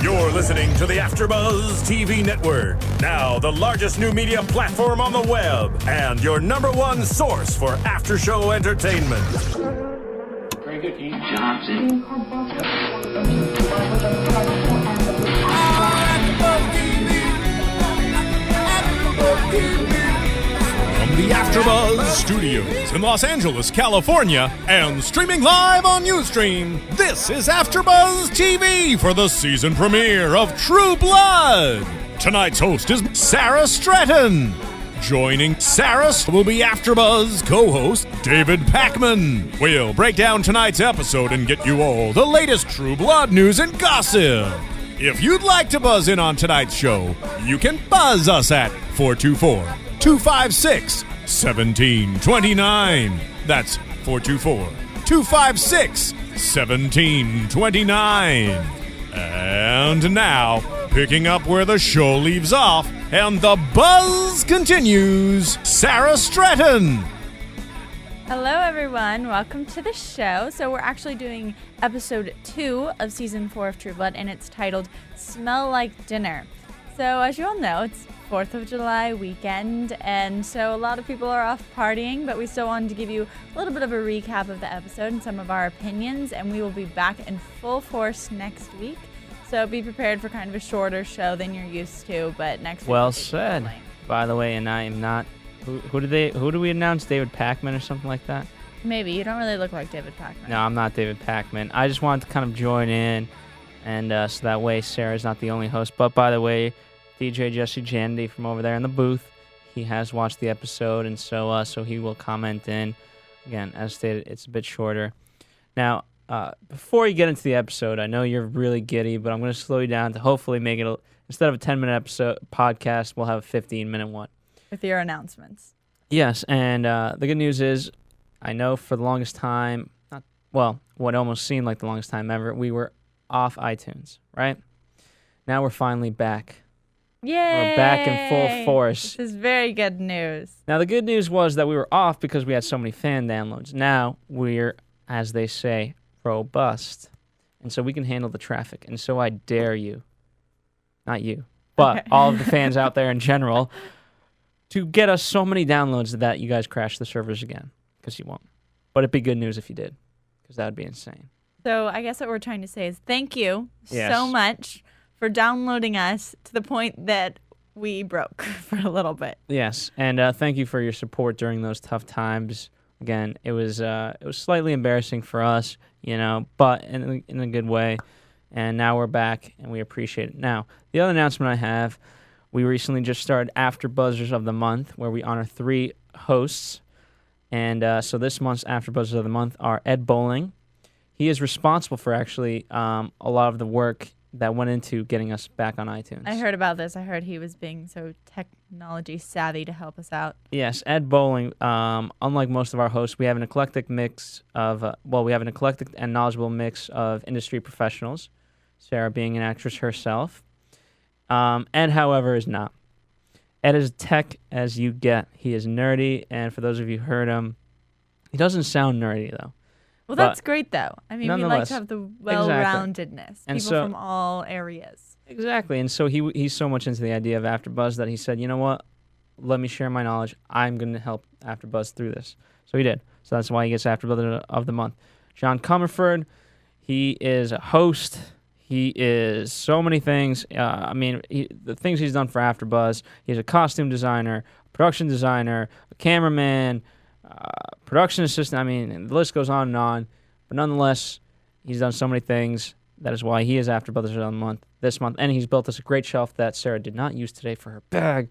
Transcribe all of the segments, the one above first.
You're listening to the AFTERBUZZ TV Network, now the largest new media platform on the web, and your #1 source for after-show entertainment. Very good, King Johnson. From the AFTERBUZZ Studios in Los Angeles, California, and streaming live on Ustream, this is AFTERBUZZ TV for the season premiere of True Blood. Tonight's host is Sara Stretton. Joining Sara will be AFTERBUZZ co-host David Pakman. We'll break down tonight's episode and get you all the latest True Blood news and gossip. If you'd like to buzz in on tonight's show, you can buzz us at 424-256-1729. That's 424-256-1729. And now, picking up where the show leaves off, and the buzz continues, Sara Stretton. Hello, everyone. Welcome to the show. So we're actually doing episode 2 of season 4 of True Blood, and it's titled Smell Like Dinner. So as you all know, it's 4th of July weekend, and so a lot of people are off partying, but we still wanted to give you a little bit of a recap of the episode and some of our opinions, and we will be back in full force next week. So be prepared for kind of a shorter show than you're used to, but next week. Well said. By the way, and I am not. Who do we announce? David Pakman or something like that? Maybe. You don't really look like David Pakman. No, I'm not David Pakman. I just wanted to kind of join in, and so that way Sarah's not the only host. But by the way, DJ Jesse Jandy from over there in the booth, he has watched the episode, and so he will comment in. Again, as stated, it's a bit shorter. Now, before you get into the episode, I know you're really giddy, but I'm going to slow you down to hopefully make it, instead of a 10-minute episode podcast, we'll have a 15-minute one. With your announcements. Yes, and the good news is, I know for the longest time, what almost seemed like the longest time ever, we were off iTunes, right? Now we're finally back. Yay! We're back in full force. This is very good news. Now, the good news was that we were off because we had so many fan downloads. Now we're, as they say, robust. And so we can handle the traffic. And so I dare you, not you, but all of the fans out there in general, to get us so many downloads that you guys crash the servers again, because you won't. But it'd be good news if you did, because that would be insane. So I guess what we're trying to say is thank you Yes. so much for downloading us to the point that we broke for a little bit. Yes, and thank you for your support during those tough times. Again, it was slightly embarrassing for us, but in a good way. And now we're back, and we appreciate it. Now, the other announcement I have. We recently just started AfterBuzzers of the Month, where we honor 3 hosts. And so this month's AfterBuzzers of the Month are Ed Bowling. He is responsible for actually a lot of the work that went into getting us back on iTunes. I heard about this. I heard he was being so technology savvy to help us out. Yes, Ed Bowling, unlike most of our hosts, we have an eclectic mix of, we have an eclectic and knowledgeable mix of industry professionals, Sarah being an actress herself. Ed, however, is not. Ed is tech as you get. He is nerdy, and for those of you who heard him, he doesn't sound nerdy, though. Well, that's great, though. I mean, we like to have the well-roundedness. And people from all areas. Exactly, and so he's so much into the idea of AfterBuzz that he said, you know what, let me share my knowledge. I'm going to help AfterBuzz through this. So he did. So that's why he gets AfterBuzz of the Month. John Comerford, he is a host. He is so many things. The things he's done for AfterBuzz. He's a costume designer, production designer, a cameraman, production assistant. The list goes on and on. But nonetheless, he's done so many things. That is why he is AfterBuzz of the Month this month. And he's built us a great shelf that Sarah did not use today for her bag.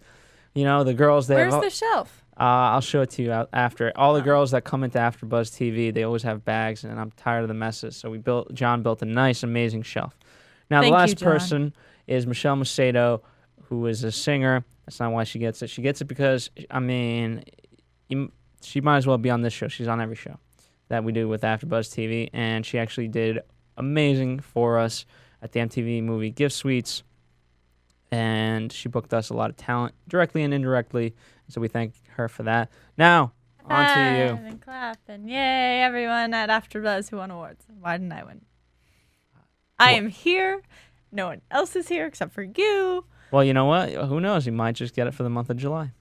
The girls there. Where's the shelf? I'll show it to you after. All the girls that come into AfterBuzz TV, they always have bags, and I'm tired of the messes. So John built a nice, amazing shelf. Now, the last person is Michelle Macedo, who is a singer. That's not why she gets it. She gets it because, she might as well be on this show. She's on every show that we do with AfterBuzz TV, and she actually did amazing for us at the MTV movie Gift Suites, and she booked us a lot of talent, directly and indirectly, so we thank her for that. Now, on to you. And clapping. Yay, everyone at AfterBuzz who won awards. Why didn't I win? I am here, No one else is here except for you. Well, you know what? Who knows? He might just get it for the month of July.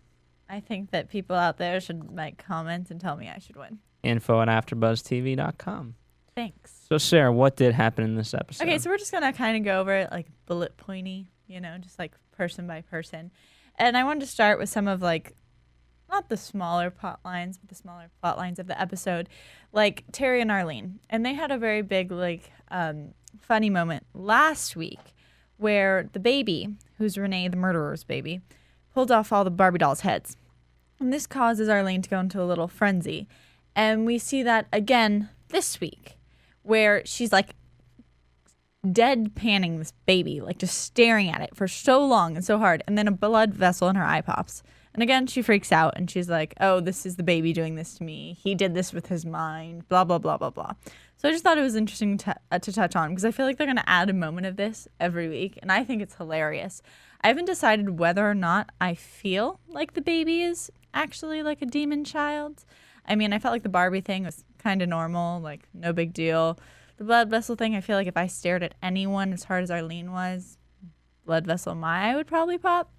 I think that people out there should comment and tell me I should win. info@AfterBuzzTV.com. Thanks. So, Sarah, what did happen in this episode? Okay, so we're just going to kind of go over it like bullet pointy, just like person by person. And I wanted to start with some of like, not the smaller plot lines, but the smaller plot lines of the episode, like Terry and Arlene. And they had a very big, like, funny moment last week where the baby, who's Renee the murderer's baby, pulled off all the Barbie dolls' heads. And this causes Arlene to go into a little frenzy. And we see that again this week, where she's like deadpanning this baby, like just staring at it for so long and so hard. And then a blood vessel in her eye pops. And again, she freaks out and she's like, oh, this is the baby doing this to me. He did this with his mind, blah, blah, blah, blah, blah. So I just thought it was interesting to touch on because I feel like they're going to add a moment of this every week. And I think it's hilarious. I haven't decided whether or not I feel like the baby is actually like a demon child. I mean, I felt like the Barbie thing was kind of normal, like no big deal. The blood vessel thing, I feel like if I stared at anyone as hard as Arlene was, blood vessel in my eye would probably pop.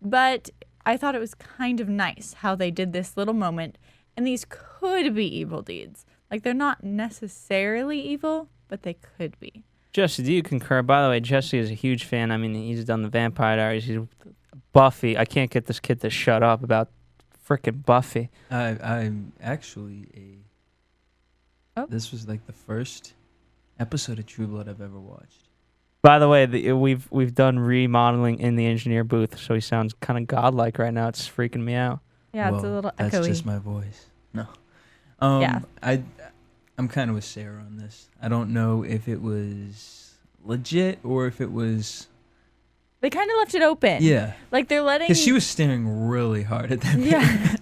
But I thought it was kind of nice how they did this little moment, and these could be evil deeds. Like, they're not necessarily evil, but they could be. Jesse, do you concur? By the way, Jesse is a huge fan. I mean, he's done the Vampire Diaries. He's Buffy. I can't get this kid to shut up about frickin' Buffy. I'm actually This was like the first episode of True Blood I've ever watched. By the way, we've done remodeling in the engineer booth, so he sounds kind of godlike right now. It's freaking me out. Yeah, it's a little echoey. That's just my voice. No. Yeah. I'm kind of with Sarah on this. I don't know if it was legit or if it was... They kind of left it open. Yeah. Like they're letting... Because she was staring really hard at that baby. Yeah.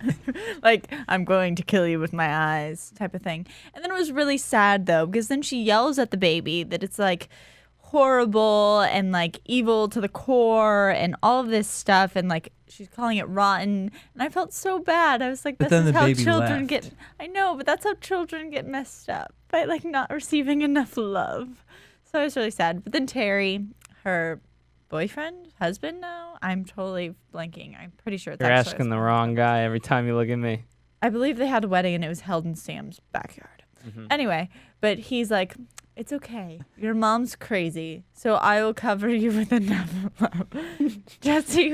Like, I'm going to kill you with my eyes type of thing. And then it was really sad, though, because then she yells at the baby that it's, like, horrible and, like, evil to the core and all of this stuff. And, like, she's calling it rotten. And I felt so bad. I was like, this is how children get... I know, but that's how children get messed up. By, like, not receiving enough love. So I was really sad. But then Terry, her... boyfriend, husband now? I'm totally blanking. I'm pretty sure it's You're asking the wrong guy every time you look at me. I believe they had a wedding and it was held in Sam's backyard. Mm-hmm. Anyway, but he's like, it's okay. Your mom's crazy, so I will cover you with enough love. Jesse,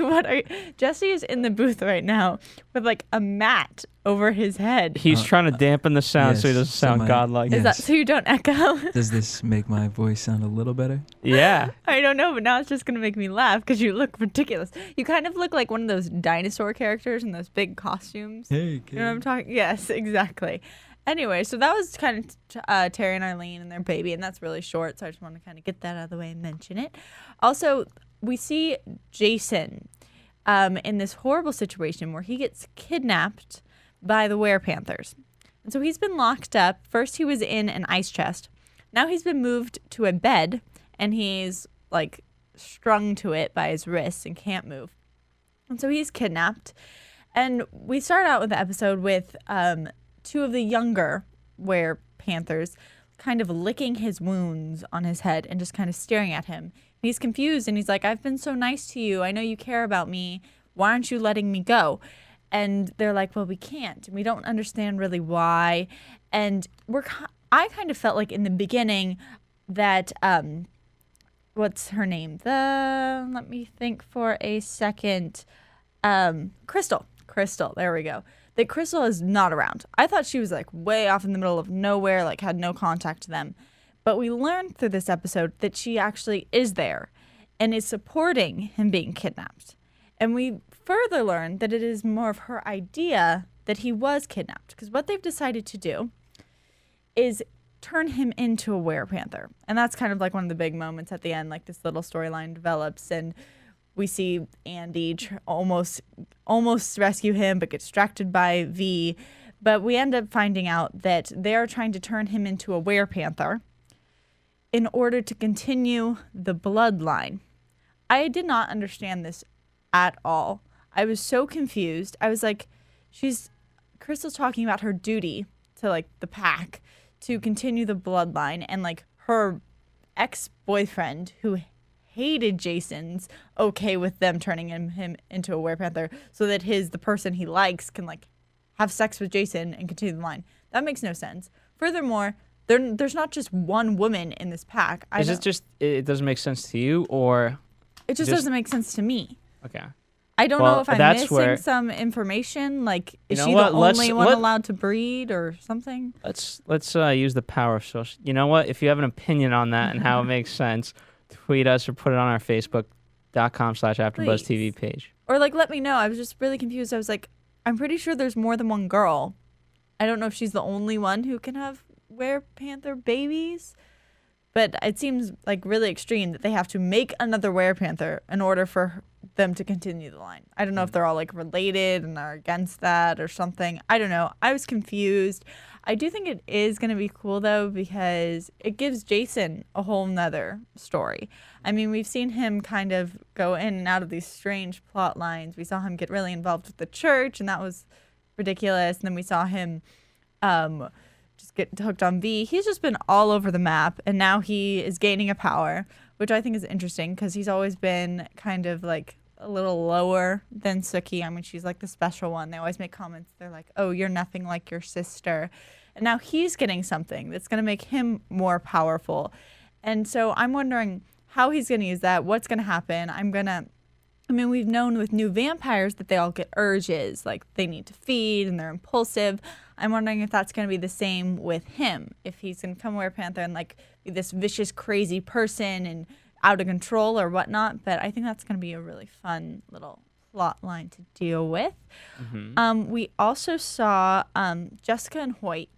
Jesse is in the booth right now with like a mat over his head. He's trying to dampen the sound so he doesn't sound godlike. Is that so you don't echo? Does this make my voice sound a little better? Yeah. I don't know, but now it's just going to make me laugh because you look ridiculous. You kind of look like one of those dinosaur characters in those big costumes. Hey, kid. You know what I'm talking? Yes, exactly. Anyway, so that was kind of Terry and Arlene and their baby, and that's really short, so I just want to kind of get that out of the way and mention it. Also, we see Jason in this horrible situation where he gets kidnapped by the werepanthers. And so he's been locked up. First he was in an ice chest. Now he's been moved to a bed, and he's, like, strung to it by his wrists and can't move. And so he's kidnapped. And we start out with the episode with... two of the younger werepanthers kind of licking his wounds on his head and just kind of staring at him. And he's confused and he's like, I've been so nice to you. I know you care about me. Why aren't you letting me go? And they're like, well, we can't. We don't understand really why. And I kind of felt like in the beginning that, what's her name? Let me think for a second. Crystal, there we go. That Crystal is not around. I thought she was like way off in the middle of nowhere, like had no contact to them. But we learned through this episode that she actually is there and is supporting him being kidnapped. And we further learned that it is more of her idea that he was kidnapped. Because what they've decided to do is turn him into a werepanther. And that's kind of like one of the big moments at the end, like this little storyline develops and we see Andy almost rescue him, but get distracted by V. But we end up finding out that they're trying to turn him into a werepanther in order to continue the bloodline. I did not understand this at all. I was so confused. I was like, Crystal's talking about her duty to like the pack to continue the bloodline, and like her ex-boyfriend who hated Jason's okay with them turning him into a werepanther so that the person he likes can like have sex with Jason and continue the line. That makes no sense. Furthermore, there's not just one woman in this pack. Is it just it doesn't make sense to you, or it just doesn't make sense to me? Okay. I don't know if I'm missing some information. Like, is she the only one allowed to breed or something? Let's use the power of social. You know what? If you have an opinion on that and how it makes sense, tweet us or put it on our Facebook.com/AfterBuzzTV page. Or like, let me know. I was just really confused. I was like, I'm pretty sure there's more than one girl. I don't know if she's the only one who can have werepanther babies, but it seems like really extreme that they have to make another werepanther in order for them to continue the line. I don't know if they're all like related and are against that or something. I don't know. I was confused. I do think it is going to be cool though, because it gives Jason a whole nother story. I mean, we've seen him kind of go in and out of these strange plot lines. We saw him get really involved with the church, and that was ridiculous. And then we saw him just get hooked on V. He's just been all over the map, and now he is gaining a power, which I think is interesting because he's always been kind of like a little lower than Sookie. I mean, she's like the special one. They always make comments. They're like, oh, you're nothing like your sister. And now he's getting something that's going to make him more powerful. And so I'm wondering how he's going to use that, what's going to happen. I mean, we've known with new vampires that they all get urges, like they need to feed and they're impulsive. I'm wondering if that's going to be the same with him, if he's going to become a werepanther and like be this vicious, crazy person and out of control or whatnot. But I think that's going to be a really fun little plot line to deal with. Mm-hmm. We also saw Jessica and Hoyt,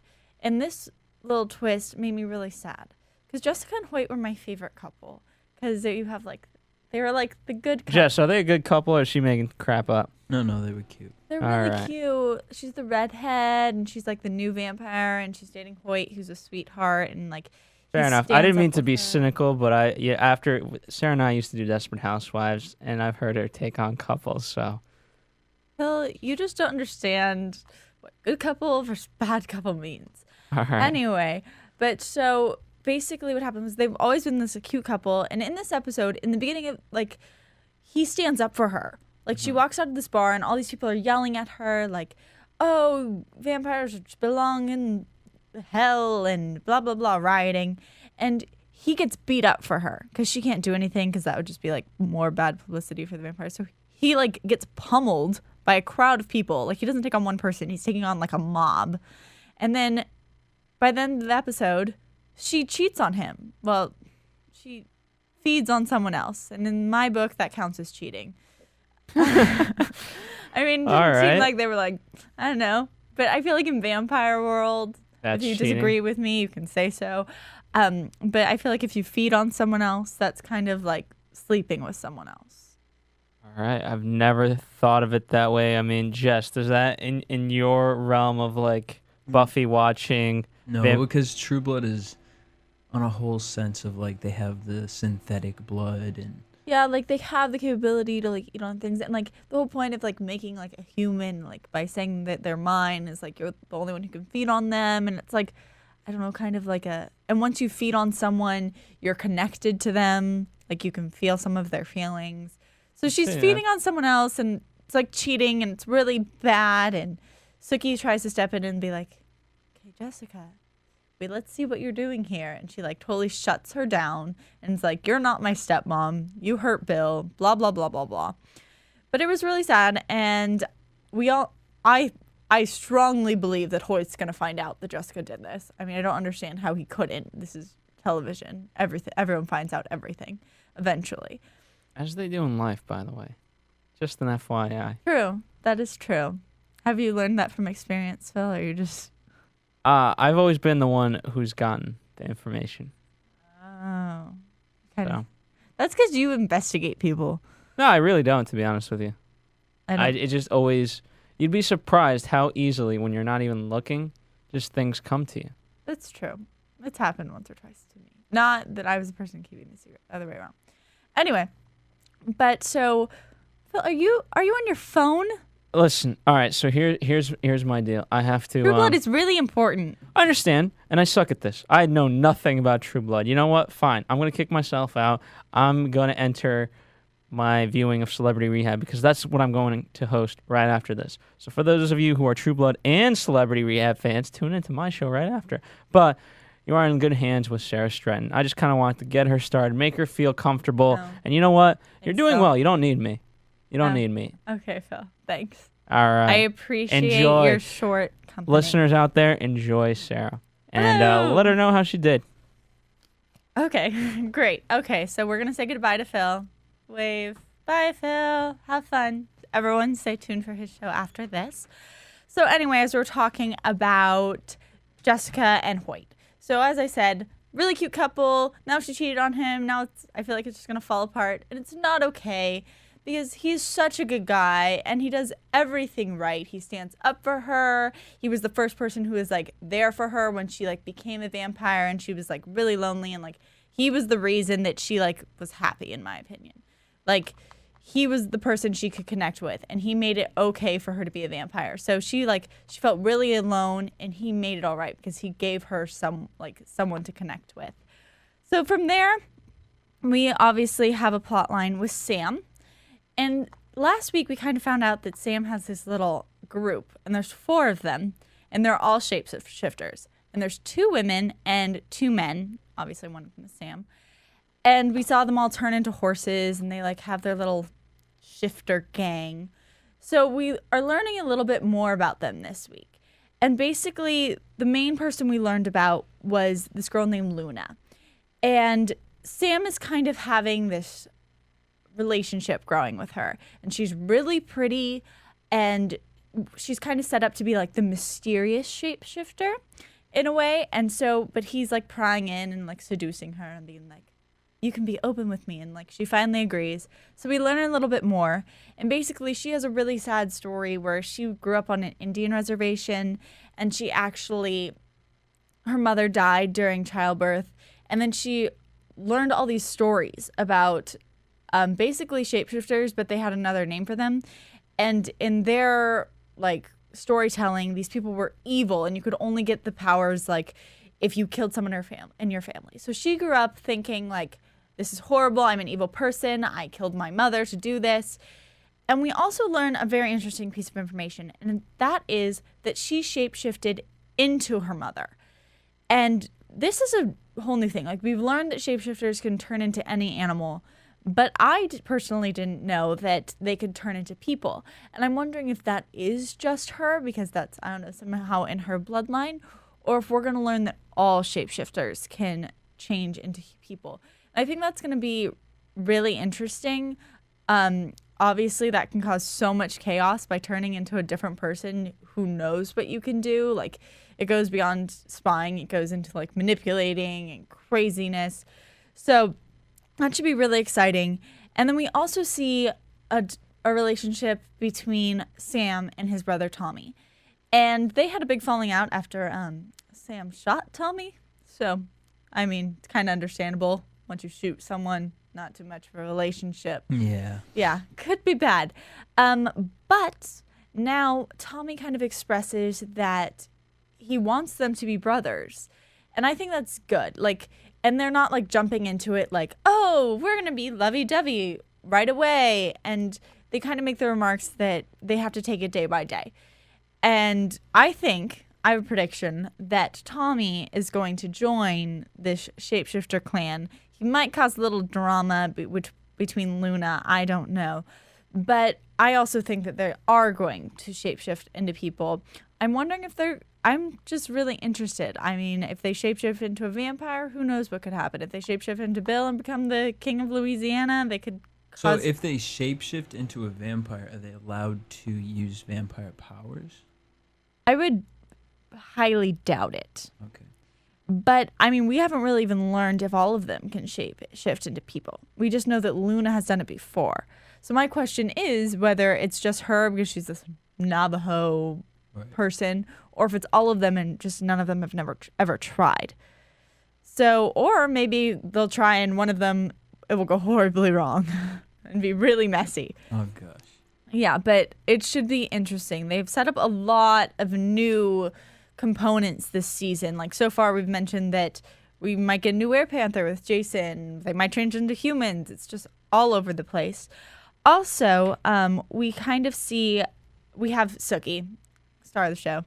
and this little twist made me really sad because Jessica and Hoyt were my favorite couple because you have like they were like the good couple. Jess, are they a good couple or is she making crap up? No, they were cute. They're really cute. She's the redhead, and she's like the new vampire, and she's dating Hoyt, who's a sweetheart, and like. Fair enough. I didn't mean to be cynical, but after Sarah and I used to do Desperate Housewives, and I've heard her take on couples. So. Phil, you just don't understand what good couple versus bad couple means. All right. Anyway, but so. Basically what happened was they've always been this cute couple, and in this episode, in the beginning of like he stands up for her. Like she walks out of this bar and all these people are yelling at her like, oh, vampires belong in hell and blah blah blah, rioting, and he gets beat up for her because she can't do anything because that would just be like more bad publicity for the vampires. So he like gets pummeled by a crowd of people. Like he doesn't take on one person, he's taking on like a mob. And then by the end of the episode, she cheats on him. Well, she feeds on someone else. And in my book, that counts as cheating. I mean, it didn't seem like they were like, I don't know. But I feel like in vampire world, if you disagree with me, you can say so. But I feel like if you feed on someone else, that's kind of like sleeping with someone else. All right. I've never thought of it that way. I mean, Jess, does that in your realm of like Buffy watching? No, because True Blood is on a whole sense of like they have the synthetic blood and yeah, like they have the capability to like eat on things, and like the whole point of like making like a human like by saying that they're mine is like you're the only one who can feed on them, and it's like I don't know, kind of like and once you feed on someone, you're connected to them, like you can feel some of their feelings. So she's feeding on someone else, and it's like cheating, and it's really bad. And Sookie tries to step in and be like, "Okay, Jessica, wait, let's see what you're doing here." And she like totally shuts her down and is like, "You're not my stepmom. You hurt Bill, blah, blah, blah, blah, blah." But it was really sad. And I strongly believe that Hoyt's going to find out that Jessica did this. I mean, I don't understand how he couldn't. This is television. Everyone finds out everything eventually. As they do in life, by the way. Just an FYI. True. That is true. Have you learned that from experience, Phil, or you just... I've always been the one who's gotten the information. Oh. That's because you investigate people. No, I really don't, to be honest with you. It just always... You'd be surprised how easily, when you're not even looking, just things come to you. That's true. It's happened once or twice to me. Not that I was the person keeping the secret. Other way around. Anyway, but so... Phil, are you on your phone? Listen, all right, so here's my deal. I have to... True Blood is really important. I understand, and I suck at this. I know nothing about True Blood. You know what? Fine. I'm going to kick myself out. I'm going to enter my viewing of Celebrity Rehab because that's what I'm going to host right after this. So for those of you who are True Blood and Celebrity Rehab fans, tune into my show right after. But you are in good hands with Sara Stretton. I just kind of want to get her started, make her feel comfortable. No. And you know what? You're Thanks, doing Phil. well. You don't need me. You don't need me. Okay, Phil. Thanks. All right. I appreciate Enjoy. your short company. Listeners out there, enjoy Sara. And let her know how she did. Okay, great. Okay, so we're going to say goodbye to Phil. Wave. Bye, Phil. Have fun. Everyone stay tuned for his show after this. So anyway, as we're talking about Jessica and Hoyt. So as I said, really cute couple. Now she cheated on him. Now I feel like it's just going to fall apart. And it's not okay because he's such a good guy and he does everything right. He stands up for her. He was the first person who was like there for her when she like became a vampire and she was like really lonely, and like he was the reason that she like was happy, in my opinion. Like he was the person she could connect with, and he made it okay for her to be a vampire. So she felt really alone, and he made it all right because he gave her someone to connect with. So from there, we obviously have a plot line with Sam. And last week we kind of found out that Sam has this little group, and there's 4 of them, and they're all shapeshifters. And there's 2 women and 2 men. Obviously one of them is Sam. And we saw them all turn into horses, and they like have their little shifter gang. So we are learning a little bit more about them this week. And basically the main person we learned about was this girl named Luna. And Sam is kind of having this relationship growing with her. And she's really pretty, and she's kind of set up to be like the mysterious shapeshifter in a way. And so, but he's like prying in and like seducing her and being like, you can be open with me. And like she finally agrees. So we learn a little bit more. And basically she has a really sad story where she grew up on an Indian reservation, and she actually, her mother died during childbirth. And then she learned all these stories about basically shapeshifters, but they had another name for them. And in their like storytelling, these people were evil, and you could only get the powers like if you killed someone in your family. So she grew up thinking like, this is horrible. I'm an evil person. I killed my mother to do this. And we also learn a very interesting piece of information, and that is that she shapeshifted into her mother. And this is a whole new thing. Like, we've learned that shapeshifters can turn into any animal, but I personally didn't know that they could turn into people. And I'm wondering if that is just her, because that's, I don't know, somehow in her bloodline, or if we're going to learn that all shapeshifters can change into people. And I think that's going to be really interesting. Obviously, that can cause so much chaos by turning into a different person who knows what you can do. Like, it goes beyond spying. It goes into, like, manipulating and craziness. So that should be really exciting. And then we also see a relationship between Sam and his brother Tommy. And they had a big falling out after Sam shot Tommy. So, I mean, it's kind of understandable. Once you shoot someone, not too much of a relationship. Yeah. Yeah, could be bad. But now Tommy kind of expresses that he wants them to be brothers. And I think that's good. Like, and they're not like jumping into it like, oh, we're going to be lovey-dovey right away. And they kind of make the remarks that they have to take it day by day. And I have a prediction that Tommy is going to join this shapeshifter clan. He might cause a little drama between Luna. I don't know. But I also think that they are going to shapeshift into people. I'm wondering if I'm just really interested. I mean, if they shapeshift into a vampire, who knows what could happen? If they shapeshift into Bill and become the King of Louisiana, they could cause... So if they shapeshift into a vampire, are they allowed to use vampire powers? I would highly doubt it. Okay. But, I mean, we haven't really even learned if all of them can shift into people. We just know that Luna has done it before. So my question is whether it's just her because she's this Navajo person, or if it's all of them and just none of them have ever tried. So, or maybe they'll try and one of them, it will go horribly wrong and be really messy. Oh, gosh. Yeah, but it should be interesting. They've set up a lot of new components this season. Like, so far we've mentioned that we might get a new werepanther with Jason. They might change into humans. It's just all over the place. Also, we kind of see, we have Sookie, star of the show,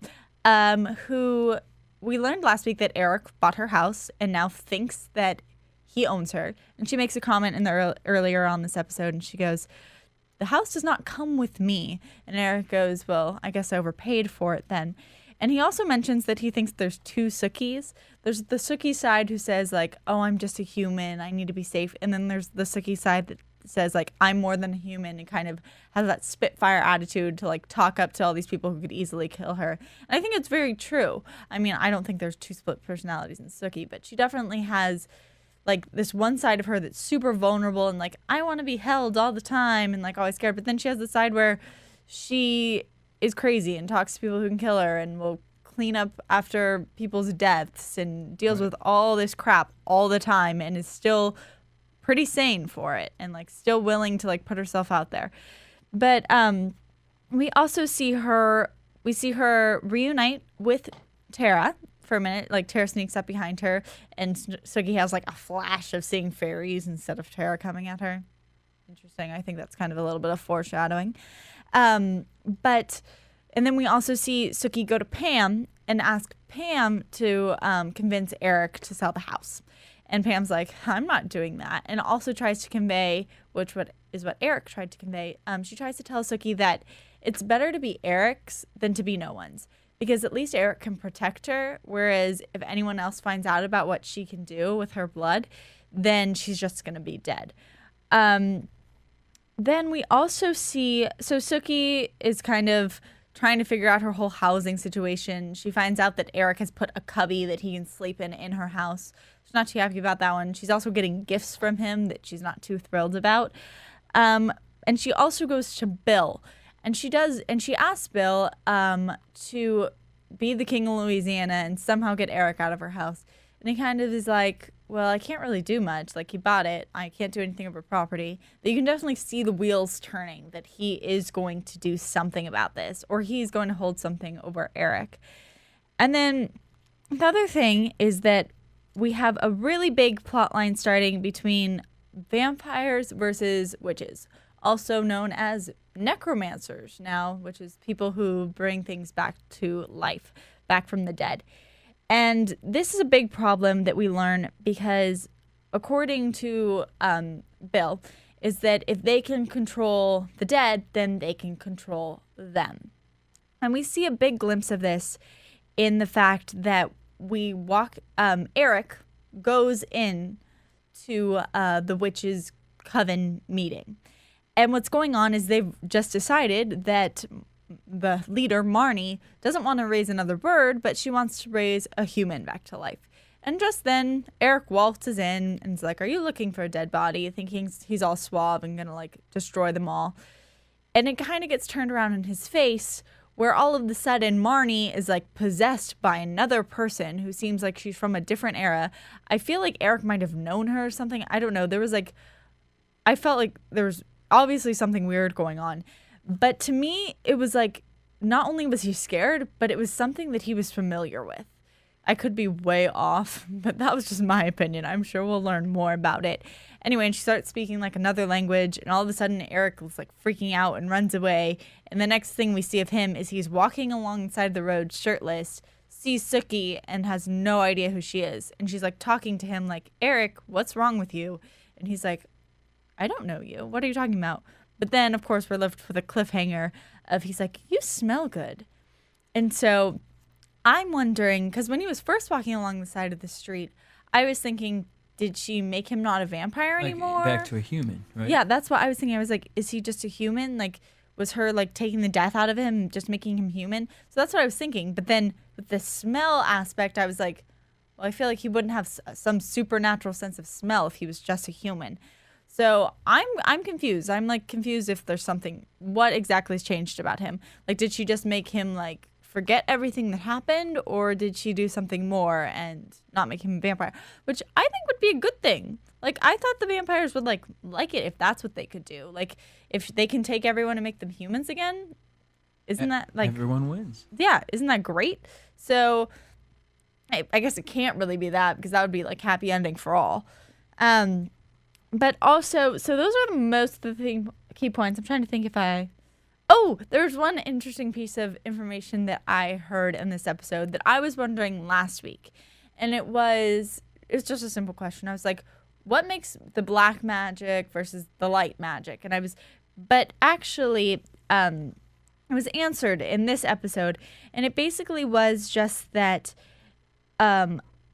who we learned last week that Eric bought her house and now thinks that he owns her. And she makes a comment in the earlier on this episode, and she goes, "The house does not come with me." And Eric goes, "Well, I guess I overpaid for it then." And he also mentions that he thinks there's two Sookies. There's the Sookie side who says, like, "Oh, I'm just a human. I need to be safe." And then there's the Sookie side that says, like, "I'm more than a human," and kind of has that spitfire attitude to, like, talk up to all these people who could easily kill her. And I think it's very true. I mean, I don't think there's two split personalities in Sookie, but she definitely has, like, this one side of her that's super vulnerable and, like, I want to be held all the time and, like, always scared. But then she has the side where she is crazy and talks to people who can kill her and will clean up after people's deaths and deals with all this crap all the time and is still pretty sane for it and, like, still willing to, like, put herself out there. But we also see her reunite with Tara for a minute. Like, Tara sneaks up behind her and Sookie has, like, a flash of seeing fairies instead of Tara coming at her. Interesting. I think that's kind of a little bit of foreshadowing. And then we also see Sookie go to Pam and ask Pam to convince Eric to sell the house. And Pam's like, "I'm not doing that." And also tries to convey, which is what Eric tried to convey. She tries to tell Sookie that it's better to be Eric's than to be no one's, because at least Eric can protect her. Whereas if anyone else finds out about what she can do with her blood, then she's just going to be dead. Then we also see, so Sookie is kind of trying to figure out her whole housing situation. She finds out that Eric has put a cubby that he can sleep in her house. She's not too happy about that one. She's also getting gifts from him that she's not too thrilled about. And she also goes to Bill. And she asks Bill to be the King of Louisiana and somehow get Eric out of her house. And he kind of is like, "Well, I can't really do much. Like, he bought it. I can't do anything over property." But you can definitely see the wheels turning, that he is going to do something about this, or he's going to hold something over Eric. And then the other thing is that we have a really big plot line starting between vampires versus witches, also known as necromancers now, which is people who bring things back to life, back from the dead. And this is a big problem that we learn because, according to Bill, is that if they can control the dead, then they can control them. And we see a big glimpse of this in the fact that Eric goes in to the witches' coven meeting. And what's going on is they've just decided that the leader, Marnie, doesn't want to raise another bird, but she wants to raise a human back to life. And just then, Eric waltzes in and is like, "Are you looking for a dead body?" Thinking he's all suave and gonna, like, destroy them all. And it kind of gets turned around in his face, where all of a sudden Marnie is, like, possessed by another person who seems like she's from a different era. I feel like Eric might have known her or something. I don't know. I felt like there was obviously something weird going on. But to me, it was like, not only was he scared, but it was something that he was familiar with. I could be way off, but that was just my opinion. I'm sure we'll learn more about it. Anyway, and she starts speaking, like, another language, and all of a sudden Eric was, like, freaking out and runs away. And the next thing we see of him is he's walking alongside the road shirtless, sees Sookie, and has no idea who she is. And she's, like, talking to him like, "Eric, what's wrong with you?" And he's like, "I don't know you. What are you talking about?" But then, of course, we're left with a cliffhanger of he's like, "You smell good." And so I'm wondering, because when he was first walking along the side of the street, I was thinking, did she make him not a vampire anymore? Back to a human, right? Yeah, that's what I was thinking. I was like, is he just a human? Like, was her, like, taking the death out of him, just making him human? So that's what I was thinking. But then with the smell aspect, I was like, well, I feel like he wouldn't have some supernatural sense of smell if he was just a human. So I'm confused. I'm, like, confused if there's something, what exactly has changed about him? Like, did she just make him, like, forget everything that happened, or did she do something more and not make him a vampire? Which I think would be a good thing. Like, I thought the vampires would like it if that's what they could do. Like, if they can take everyone and make them humans again, isn't that like everyone wins? Yeah, isn't that great? So I guess it can't really be that, because that would be like happy ending for all. But also, so those are most of the key points. I'm trying to think if there's one interesting piece of information that I heard in this episode that I was wondering last week. And it's just a simple question. I was like, what makes the black magic versus the light magic? But actually, it was answered in this episode. And it basically was just that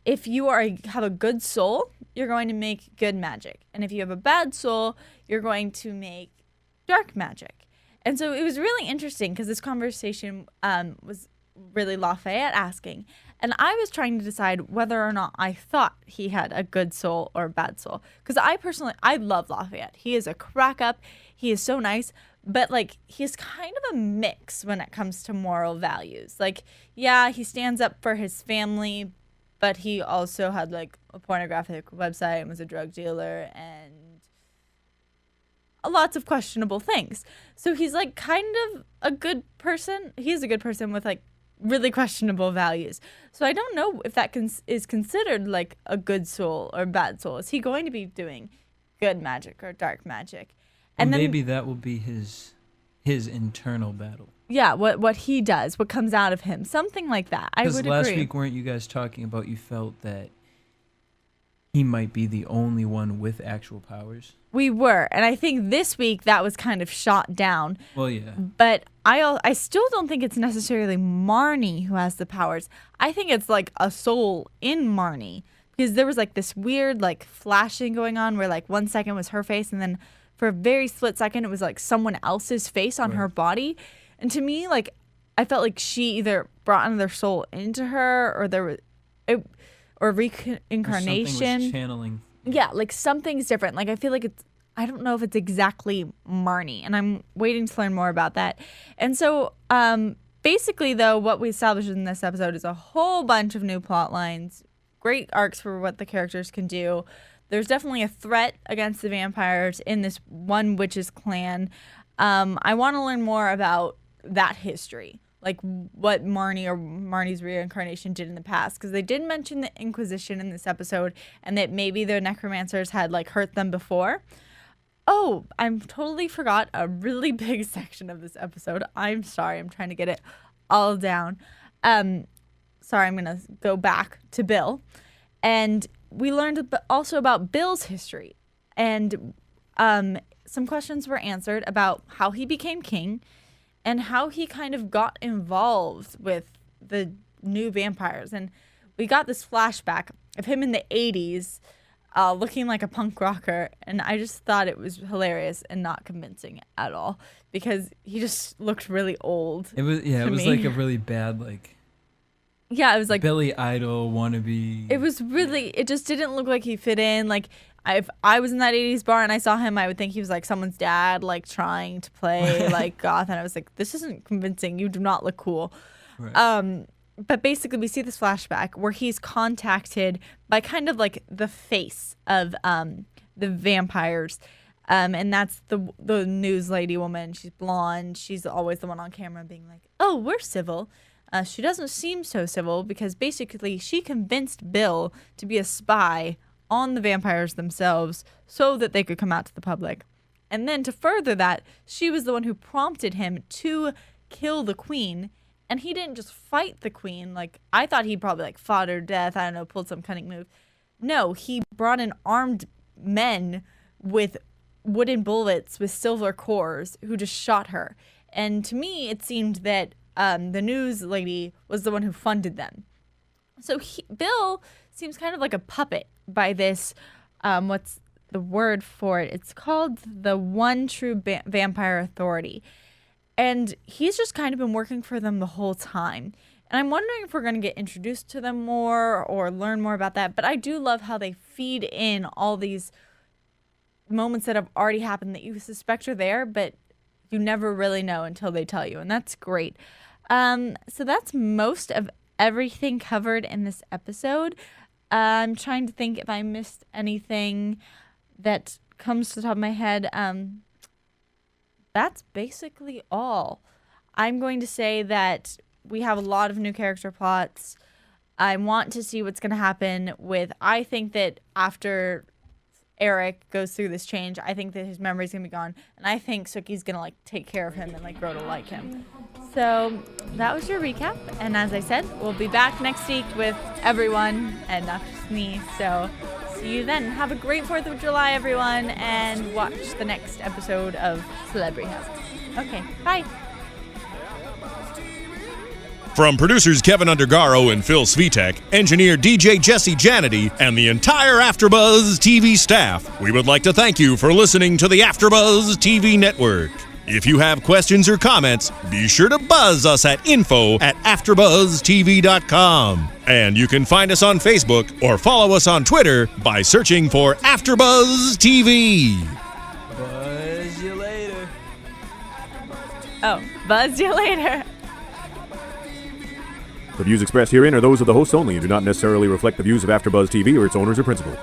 if you have a good soul, you're going to make good magic. And if you have a bad soul, you're going to make dark magic. And so it was really interesting, because this conversation was really Lafayette asking. And I was trying to decide whether or not I thought he had a good soul or a bad soul. Because I love Lafayette. He is a crack up. He is so nice. But, like, he's kind of a mix when it comes to moral values. Like, yeah, he stands up for his family, but he also had, like, a pornographic website and was a drug dealer and lots of questionable things. So he's, like, kind of a good person. He's a good person with, like, really questionable values. So I don't know if that is considered, like, a good soul or bad soul. Is he going to be doing good magic or dark magic? And then, maybe that will be his internal battle. Yeah, what he does, what comes out of him, something like that. I would agree. Because last week, weren't you guys talking about you felt that he might be the only one with actual powers? We were, and I think this week that was kind of shot down. Well, yeah. But I still don't think it's necessarily Marnie who has the powers. I think it's like a soul in Marnie, because there was like this weird like flashing going on where like 1 second was her face, and then for a very split second it was like someone else's face on her body. And to me, like, I felt like she either brought another soul into her, or there was or reincarnation. Or something was channeling. Yeah, like something's different. Like, I feel like I don't know if it's exactly Marnie, and I'm waiting to learn more about that. And so basically, though, what we established in this episode is a whole bunch of new plot lines, great arcs for what the characters can do. There's definitely a threat against the vampires in this one witch's clan. I want to learn more about that history, like what Marnie or Marnie's reincarnation did in the past, because they did mention the Inquisition in this episode, and that maybe the necromancers had like hurt them before. Oh, I totally forgot a really big section of this episode. I'm sorry, I'm trying to get it all down. Sorry, I'm gonna go back to Bill, and we learned also about Bill's history, and some questions were answered about how he became king and how he kind of got involved with the new vampires. And we got this flashback of him in the 80s looking like a punk rocker, and I just thought it was hilarious and not convincing at all, because he just looked really old. It was like a really bad it was like Billy Idol wannabe. It just didn't look like he fit in. Like, if I was in that 80s bar and I saw him, I would think he was like someone's dad, like trying to play like goth, and I was like, this isn't convincing. You do not look cool. Right. But basically, we see this flashback where he's contacted by kind of like the face of the vampires, and that's the news lady woman. She's blonde. She's always the one on camera being like, "Oh, we're civil." She doesn't seem so civil, because basically she convinced Bill to be a spy on the vampires themselves so that they could come out to the public. And then to further that, she was the one who prompted him to kill the queen. And he didn't just fight the queen. Like, I thought he probably like fought her to death. I don't know, pulled some cunning move. No, he brought in armed men with wooden bullets with silver cores who just shot her. And to me, it seemed that the news lady was the one who funded them. So Bill seems kind of like a puppet by this, what's the word for it? It's called the One True Vampire Authority. And he's just kind of been working for them the whole time. And I'm wondering if we're going to get introduced to them more or learn more about that. But I do love how they feed in all these moments that have already happened that you suspect are there, but you never really know until they tell you. And that's great. So that's most of everything covered in this episode. I'm trying to think if I missed anything that comes to the top of my head. That's basically all. I'm going to say that we have a lot of new character plots. I want to see what's going to happen with, I think that after Eric goes through this change, I think that his memory's going to be gone. And I think Sookie's going to like take care of him and like grow to like him. So that was your recap. And as I said, we'll be back next week with everyone and not just me. So see you then. Have a great 4th of July, everyone. And watch the next episode of Celebrity House. Okay, bye. From producers Kevin Undergaro and Phil Svitek, engineer DJ Jesse Janity, and the entire AfterBuzz TV staff, we would like to thank you for listening to the AfterBuzz TV network. If you have questions or comments, be sure to buzz us at info@AfterBuzzTV.com. And you can find us on Facebook or follow us on Twitter by searching for AfterBuzz TV. Buzz you later. Oh, buzz you later. The views expressed herein are those of the hosts only and do not necessarily reflect the views of AfterBuzz TV or its owners or principals.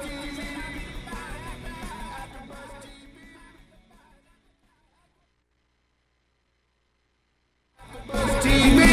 TV.